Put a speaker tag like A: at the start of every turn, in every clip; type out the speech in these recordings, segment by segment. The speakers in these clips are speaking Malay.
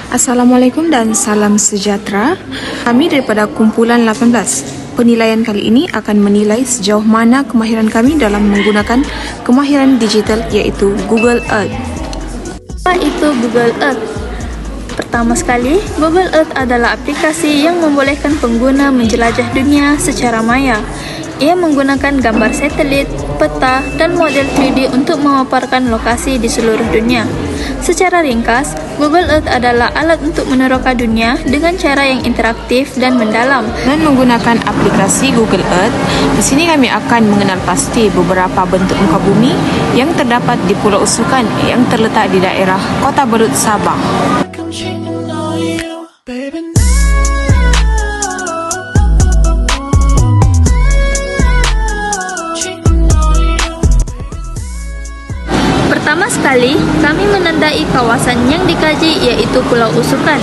A: Assalamualaikum dan salam sejahtera. Kami daripada kumpulan 18. Penilaian kali ini akan menilai sejauh mana kemahiran kami dalam menggunakan kemahiran digital iaitu Google Earth.
B: Apa itu Google Earth? Pertama sekali, Google Earth adalah aplikasi yang membolehkan pengguna menjelajah dunia secara maya. Ia menggunakan gambar satelit, peta, dan model 3D untuk memaparkan lokasi di seluruh dunia. Secara ringkas, Google Earth adalah alat untuk meneroka dunia dengan cara yang interaktif dan mendalam.
A: Dan menggunakan aplikasi Google Earth, di sini kami akan mengenal pasti beberapa bentuk muka bumi yang terdapat di Pulau Usukan yang terletak di daerah Kota Belud, Sabah.
B: Pertama sekali, kami menandai kawasan yang dikaji yaitu Pulau Usukan.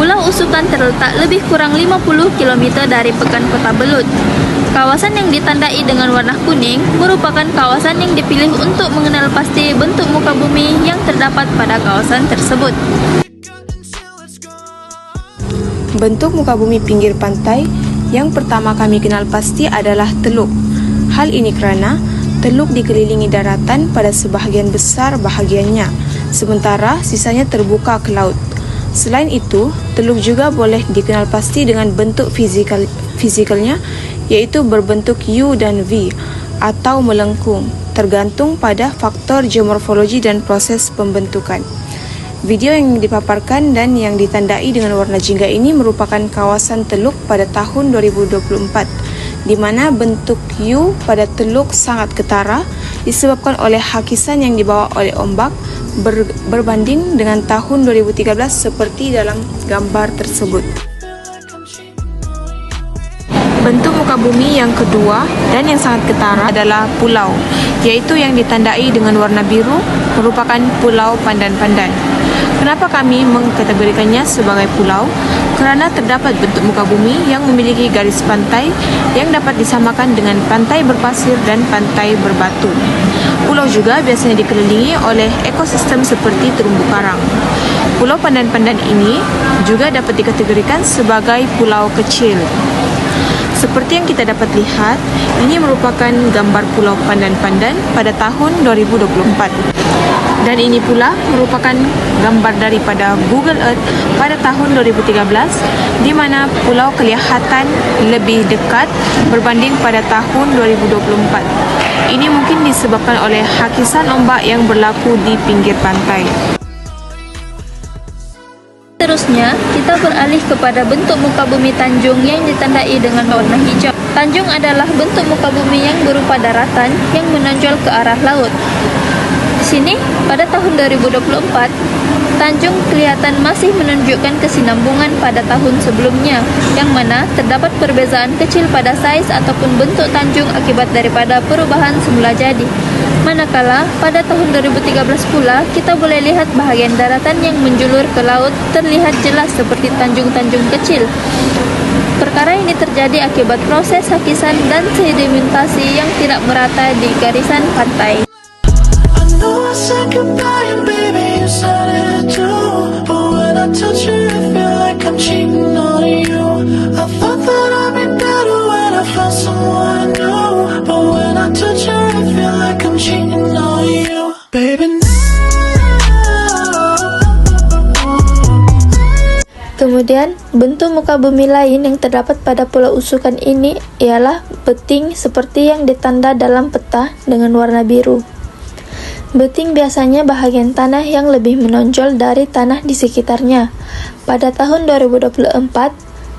B: Pulau Usukan terletak lebih kurang 50 km dari Pekan Kota Belud. Kawasan yang ditandai dengan warna kuning merupakan kawasan yang dipilih untuk mengenal pasti bentuk muka bumi yang terdapat pada kawasan tersebut.
A: Bentuk muka bumi pinggir pantai yang pertama kami kenal pasti adalah teluk. Hal ini kerana teluk dikelilingi daratan pada sebahagian besar bahagiannya, sementara sisanya terbuka ke laut. Selain itu, teluk juga boleh dikenal pasti dengan bentuk fizikalnya, yaitu berbentuk U dan V atau melengkung, tergantung pada faktor geomorfologi dan proses pembentukan. Video yang dipaparkan dan yang ditandai dengan warna jingga ini merupakan kawasan teluk pada tahun 2024. di mana bentuk U pada teluk sangat ketara disebabkan oleh hakisan yang dibawa oleh ombak berbanding dengan tahun 2013 seperti dalam gambar tersebut. Bentuk muka bumi yang kedua dan yang sangat ketara adalah pulau, yaitu yang ditandai dengan warna biru merupakan Pulau Pandan-Pandan. Kenapa kami mengkategorikannya sebagai pulau? Kerana terdapat bentuk muka bumi yang memiliki garis pantai yang dapat disamakan dengan pantai berpasir dan pantai berbatu. Pulau juga biasanya dikelilingi oleh ekosistem seperti terumbu karang. Pulau Pandan-Pandan ini juga dapat dikategorikan sebagai pulau kecil. Seperti yang kita dapat lihat, ini merupakan gambar Pulau Pandan-Pandan pada tahun 2024. Dan ini pula merupakan gambar daripada Google Earth pada tahun 2013, di mana pulau kelihatan lebih dekat berbanding pada tahun 2024. Ini mungkin disebabkan oleh hakisan ombak yang berlaku di pinggir pantai.
B: Seterusnya, kita beralih kepada bentuk muka bumi tanjung yang ditandai dengan warna hijau. Tanjung adalah bentuk muka bumi yang berupa daratan yang menonjol ke arah laut. Di sini, pada tahun 2024, tanjung kelihatan masih menunjukkan kesinambungan pada tahun sebelumnya, yang mana terdapat perbezaan kecil pada saiz ataupun bentuk tanjung akibat daripada perubahan semula jadi. Manakala, pada tahun 2013 pula, kita boleh lihat bahagian daratan yang menjulur ke laut terlihat jelas seperti tanjung-tanjung kecil. Perkara ini terjadi akibat proses hakisan dan sedimentasi yang tidak merata di garisan pantai. Kemudian, bentuk muka bumi lain yang terdapat pada Pulau Usukan ini ialah beting seperti yang ditanda dalam peta dengan warna biru. Beting biasanya bahagian tanah yang lebih menonjol dari tanah di sekitarnya. Pada tahun 2024,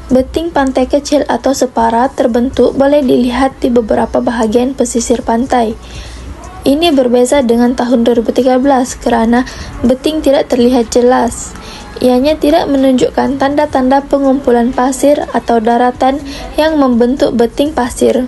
B: beting pantai kecil atau separa terbentuk boleh dilihat di beberapa bahagian pesisir pantai. Ini berbeza dengan tahun 2013 kerana beting tidak terlihat jelas. Ianya tidak menunjukkan tanda-tanda pengumpulan pasir atau daratan yang membentuk beting pasir.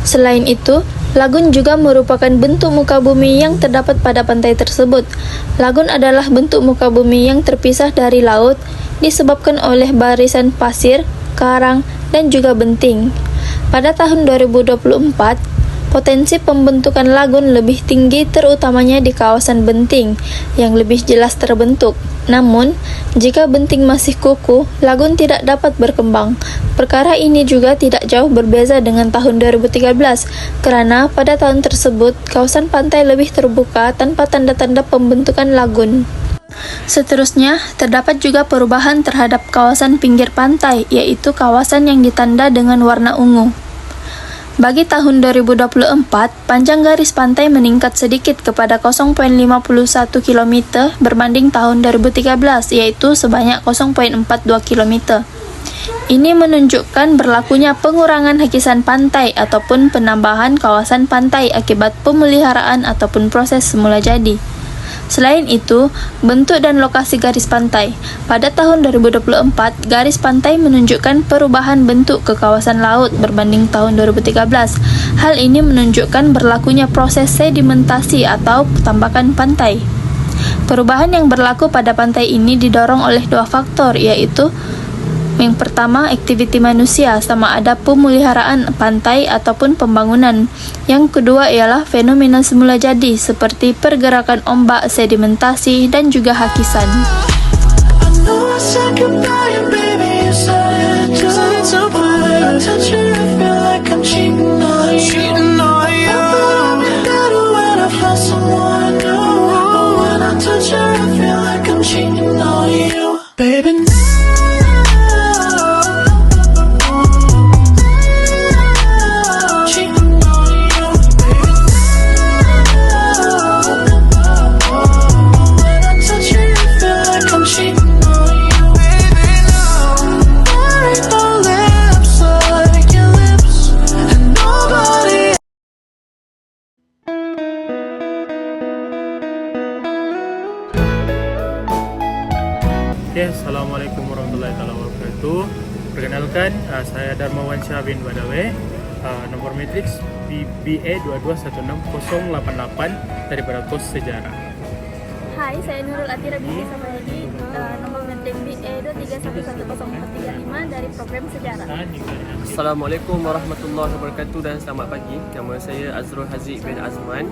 B: Selain itu, lagun juga merupakan bentuk muka bumi yang terdapat pada pantai tersebut. Lagun adalah bentuk muka bumi yang terpisah dari laut disebabkan oleh barisan pasir, karang, dan juga benting. Pada tahun 2024, Potensi pembentukan lagun lebih tinggi terutamanya di kawasan benting yang lebih jelas terbentuk. Namun, jika benting masih kukuh, lagun tidak dapat berkembang. Perkara ini juga tidak jauh berbeza dengan tahun 2013, karena pada tahun tersebut kawasan pantai lebih terbuka tanpa tanda-tanda pembentukan lagun. Seterusnya, terdapat juga perubahan terhadap kawasan pinggir pantai, yaitu kawasan yang ditanda dengan warna ungu. Bagi tahun 2024, panjang garis pantai meningkat sedikit kepada 0,51 km berbanding tahun 2013, yaitu sebanyak 0,42 km. Ini menunjukkan berlakunya pengurangan hakisan pantai ataupun penambahan kawasan pantai akibat pemeliharaan ataupun proses semula jadi. Selain itu, bentuk dan lokasi garis pantai. Pada tahun 2024, garis pantai menunjukkan perubahan bentuk ke kawasan laut berbanding tahun 2013. Hal ini menunjukkan berlakunya proses sedimentasi atau tambakan pantai. Perubahan yang berlaku pada pantai ini didorong oleh dua faktor, yaitu yang pertama, aktiviti manusia, sama ada pemeliharaan pantai ataupun pembangunan. Yang kedua ialah fenomena semula jadi seperti pergerakan ombak, sedimentasi, dan juga hakisan.
C: Okay, Assalamualaikum warahmatullahi wabarakatuh. Perkenalkan, saya Darmawan Syah bin Badawi, nomor matriks BA 221688 daripada kos sejarah.
B: Hai, saya Nurul Atira binti Samayadi, nomor matrik BA 2311045 dari program sejarah.
D: Assalamualaikum warahmatullahi wabarakatuh dan selamat pagi. Nama saya Azrul Haziq bin Azman,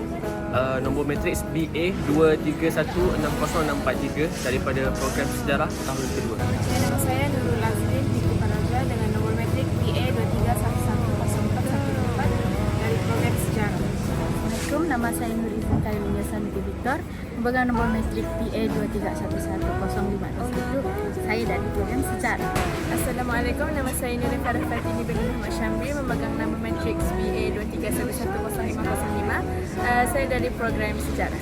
D: nombor matriks BA 2316063 daripada program sejarah tahun kedua.
A: Nama saya Nurul Azrin binti Paraja dengan nomor matrik BA 23110414 dari program sejarah.
B: Assalamualaikum, nama saya Nur Izin Kalilinga Saniti Victor, memegang nomor matrik PA 2311051. Saya dari program sejarah.
A: Assalamualaikum, nama saya Nurul Farah Fatini bin Muhammad Syamri, memegang nama matrix BA 23110505. Saya dari program sejarah.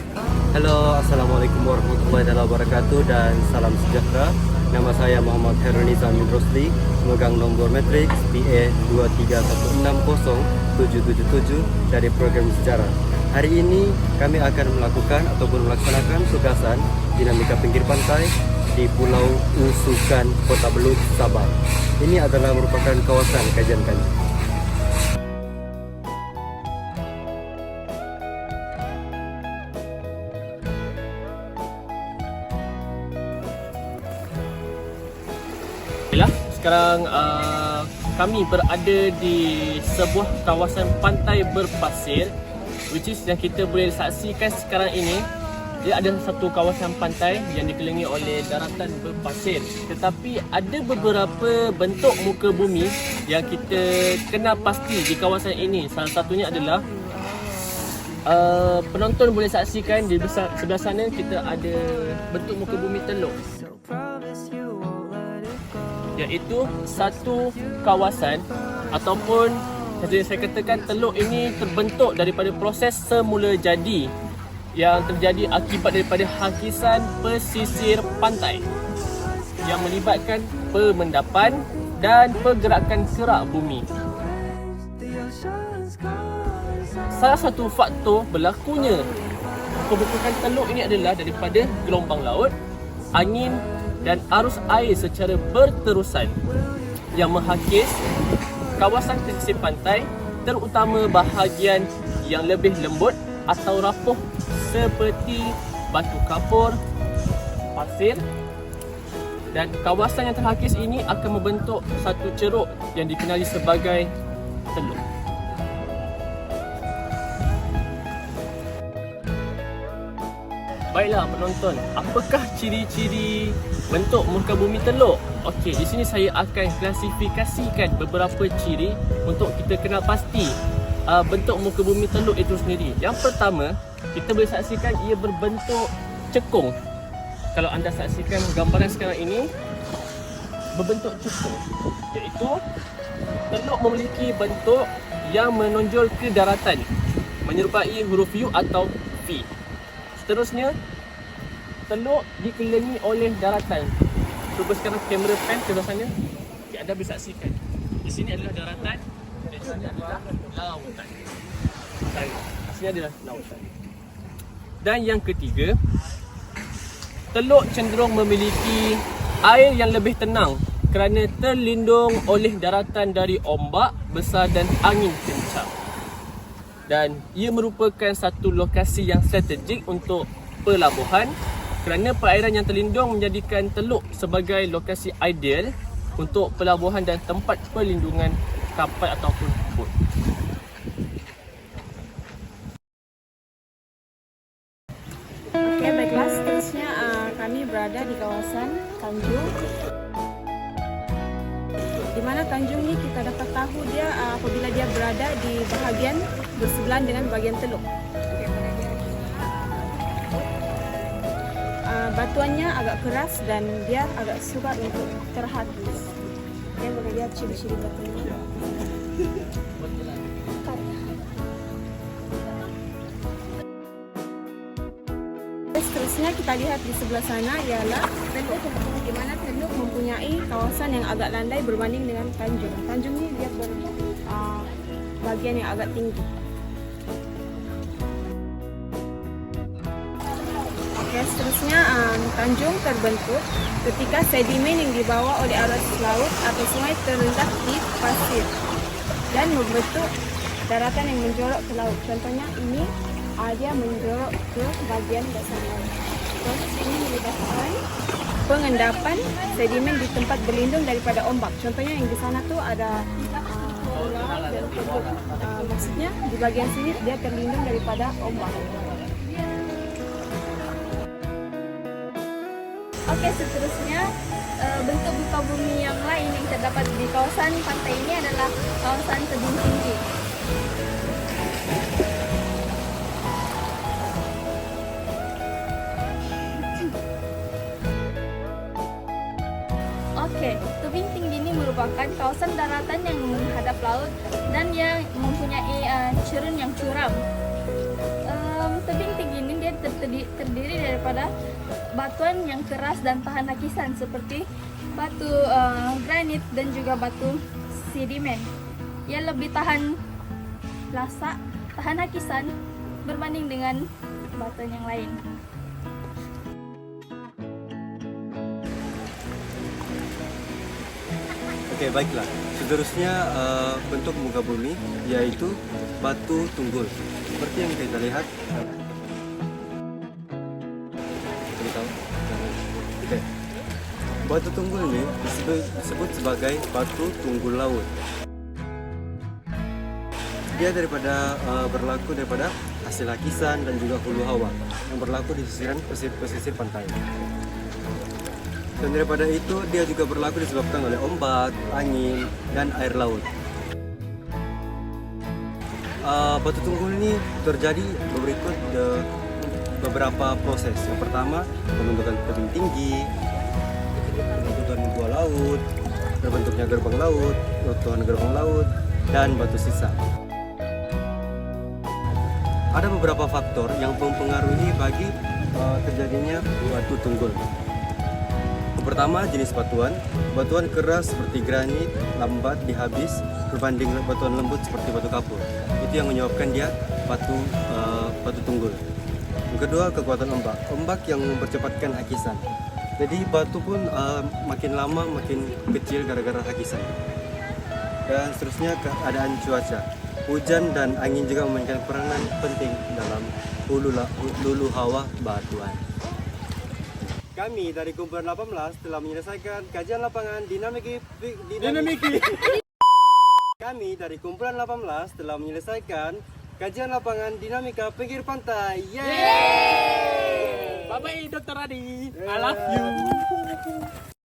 E: Halo, Assalamualaikum warahmatullahi wabarakatuh dan salam sejahtera. Nama saya Muhammad Khairul Nizam bin Rosli, memegang nombor matriks BA 231607777 dari program sejarah. Hari ini kami akan melakukan ataupun melaksanakan tugasan dinamika pinggir pantai di Pulau Usukan, Kota Belud, Sabah. Ini adalah merupakan kawasan kajian kami.
D: Sekarang kami berada di sebuah kawasan pantai berpasir, which is yang kita boleh saksikan sekarang ini. Dia ada satu kawasan pantai yang dikelilingi oleh daratan berpasir, tetapi ada beberapa bentuk muka bumi yang kita kenal pasti di kawasan ini. Salah satunya adalah penonton boleh saksikan di sebelah sana kita ada bentuk muka bumi teluk, iaitu satu kawasan ataupun seperti saya katakan, teluk ini terbentuk daripada proses semula jadi yang terjadi akibat daripada hakisan pesisir pantai yang melibatkan pemendapan dan pergerakan kerak bumi. Salah satu faktor berlakunya pembentukan teluk ini adalah daripada gelombang laut, angin dan arus air secara berterusan yang menghakis kawasan pesisir pantai, terutama bahagian yang lebih lembut atau rapuh seperti batu kapur, pasir, dan kawasan yang terhakis ini akan membentuk satu ceruk yang dikenali sebagai teluk. Baiklah penonton, apakah ciri-ciri bentuk muka bumi teluk? Okey, di sini saya akan klasifikasikan beberapa ciri untuk kita kenal pasti bentuk muka bumi teluk itu sendiri. Yang pertama, kita boleh saksikan ia berbentuk cekung. Kalau anda saksikan gambaran sekarang ini, berbentuk cekung, iaitu teluk memiliki bentuk yang menonjol ke daratan menyerupai huruf U atau V. Seterusnya, teluk dikelilingi oleh daratan. Cuba sekarang kamera pan ke sana. Okay, anda boleh saksikan. Di sini adalah daratan dan di sini adalah lautan. Di sini adalah lautan. Dan yang ketiga, teluk cenderung memiliki air yang lebih tenang kerana terlindung oleh daratan dari ombak besar dan angin kencang. Dan ia merupakan satu lokasi yang strategik untuk pelabuhan kerana perairan yang terlindung menjadikan teluk sebagai lokasi ideal untuk pelabuhan dan tempat perlindungan kapal ataupun bot.
A: Okey, baiklah. Seterusnya kami berada di kawasan Tanjung. Di mana Tanjung ni kita dapat tahu dia apabila dia berada di bahagian bersebelahan dengan bahagian teluk. Batuannya agak keras dan dia agak sukar untuk terhapus. Kita boleh lihat ciri-ciri batuannya. Seterusnya kita lihat di sebelah sana ialah teluk, di mana teluk mempunyai kawasan yang agak landai berbanding dengan Tanjung. Tanjung ni dia bahagian yang agak tinggi. Okey, seterusnya Tanjung terbentuk ketika sedimen yang dibawa oleh arus laut atau sungai terletak di pasir dan membentuk daratan yang menjorok ke laut. Contohnya ini dia menjorok ke bahagian dasar laut. Proses ini melibatkan pengendapan sedimen di tempat berlindung daripada ombak. Contohnya yang di sana tu ada pulau dan teluk. Maksudnya di bahagian sini dia terlindung daripada ombak.
B: Okey, seterusnya bentuk muka bumi yang lain yang terdapat di kawasan pantai ini adalah kawasan tebing tinggi. Okey, tebing tinggi ini merupakan kawasan daratan yang menghadap laut dan yang mempunyai cerun yang curam. Tebing tinggi ini dia terdiri daripada batuan yang keras dan tahan hakisan seperti batu granit dan juga batu sedimen. Ia lebih tahan lasak, tahan hakisan berbanding dengan batuan yang lain.
E: Okey, baiklah. Seterusnya bentuk muka bumi iaitu batu tunggul. Seperti yang kita lihat. Okey. Batu tunggul ini disebut sebagai batu tunggul laut. Dia berlaku daripada hasil hakisan dan juga hulu hawa yang berlaku di pesisir pantai. Dan daripada itu dia juga berlaku disebabkan oleh ombak, angin, dan air laut. Batu tunggul ini terjadi berikut beberapa proses. Yang pertama, pembentukan tebing tinggi, pembentukan gua laut, terbentuknya gerbang laut, runtuhan gerbang laut, dan batu sisa. Ada beberapa faktor yang mempengaruhi bagi terjadinya batu tunggul. Pertama, jenis batuan. Batuan keras seperti granit lambat dihabis berbanding batuan lembut seperti batu kapur. Itu yang menyebabkan dia batu tunggul. Yang kedua, kekuatan ombak. Ombak yang mempercepatkan hakisan. Jadi batu pun makin lama makin kecil gara-gara hakisan. Dan seterusnya, keadaan cuaca. Hujan dan angin juga memainkan peranan penting dalam hulu hawa batuan. Kami dari kumpulan 18 telah menyelesaikan kajian lapangan dinamiki. Kami dari kumpulan 18 telah menyelesaikan kajian lapangan dinamika pinggir pantai. Yeay!
D: Bye-bye, Dr. Adi. I love you.